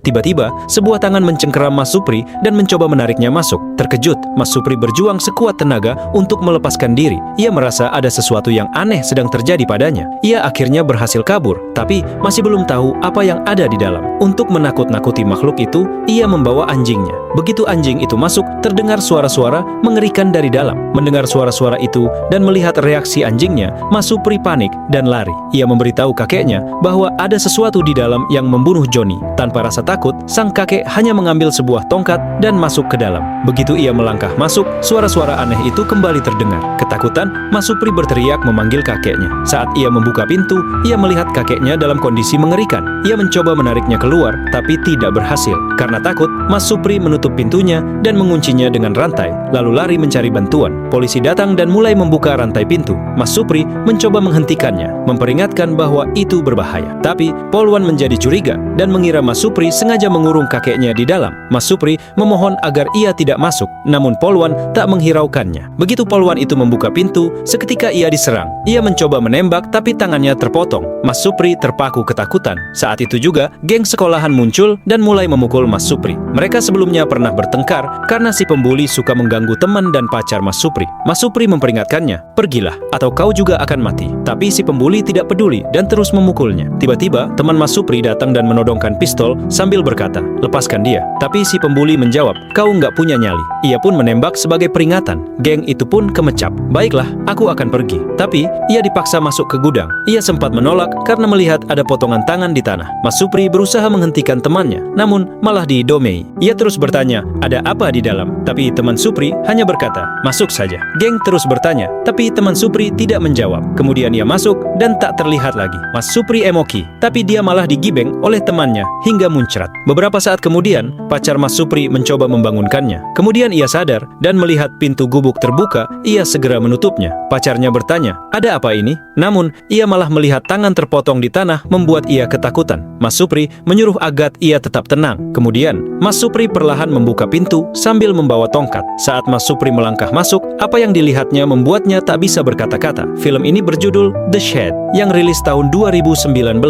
Tiba-tiba, sebuah tangan mencengkeram Mas Supri dan mencoba menariknya masuk. Terkejut, Mas Supri berjuang sekuat tenaga untuk melepaskan diri. Ia merasa ada sesuatu yang aneh sedang terjadi padanya. Ia akhirnya berhasil kabur, tapi masih belum tahu apa yang ada di dalam. Untuk menakut-nakuti makhluk itu, ia membawa anjingnya. Begitu anjing itu masuk, terdengar suara-suara mengerikan dari dalam. Mendengar suara-suara itu dan melihat reaksi anjingnya, Mas Supri panik dan lari. Ia memberitahu kakeknya bahwa ada sesuatu di dalam yang membunuh Joni. Tanpa rasa takut, sang kakek hanya mengambil sebuah tongkat dan masuk ke dalam. Begitu ia melangkah masuk, suara-suara aneh itu kembali terdengar. Ketakutan, Mas Supri berteriak memanggil kakeknya. Saat ia membuka pintu, ia melihat kakeknya dalam kondisi mengerikan. Ia mencoba menariknya keluar, tapi tidak berhasil. Karena takut, Mas Supri menutup pintunya dan menguncinya dengan rantai, lalu lari mencari bantuan. Polisi datang dan mulai membuka rantai pintu. Mas Supri mencoba menghentikannya, memperingatkan bahwa itu berbahaya. Tapi, Polwan menjadi curiga dan mengira Mas Supri sengaja mengurung kakeknya di dalam. Mas Supri memohon agar ia tidak masuk, namun Polwan tak menghiraukannya. Begitu Polwan itu membuka pintu, seketika ia diserang. Ia mencoba menembak, tapi tangannya terpotong. Mas Supri terpaku ketakutan. Saat itu juga, geng sekolahan muncul dan mulai memukul Mas Supri. Mereka sebelumnya pernah bertengkar karena si pembuli suka mengganggu teman dan pacar Mas Supri. Mas Supri memperingatkannya, "Pergilah, atau kau juga akan mati." Tapi si pembuli tidak peduli dan terus memukulnya. Tiba-tiba, teman Mas Supri datang dan menodongkan pistol sambil berkata, "Lepaskan dia." Tapi si pembuli menjawab, "Kau nggak punya nyali." Ia pun menembak sebagai peringatan. Geng itu pun kemecap. "Baiklah, aku akan pergi." Tapi, ia dipaksa masuk ke gudang. Ia sempat menolak karena melihat ada potongan tangan di tanah. Mas Supri berusaha menghentikan temannya, namun malah didomei. Ia terus bertanya, "Ada apa di dalam?" Tapi teman Supri hanya berkata, "Masuk saja." Geng terus bertanya, tapi teman Supri tidak menjawab. Kemudian ia masuk dan tak terlihat lagi. Mas Supri emoki, tapi dia malah digibeng oleh temannya hingga muncrat. Beberapa saat kemudian, pacar Mas Supri mencoba membangunkannya. Kemudian ia sadar dan melihat pintu gubuk terbuka, ia segera menutupnya. Pacarnya bertanya, "Ada apa ini?" Namun, ia malah melihat tangan terpotong di tanah membuat ia ketakutan. Mas Supri menyuruh agar ia tetap tenang. Kemudian, Mas Supri perlahan membuka pintu sambil membawa tongkat. Saat Mas Supri melangkah masuk, apa yang dilihatnya membuatnya tak bisa berkata-kata. Film ini berjudul The Shed, yang rilis tahun 2019.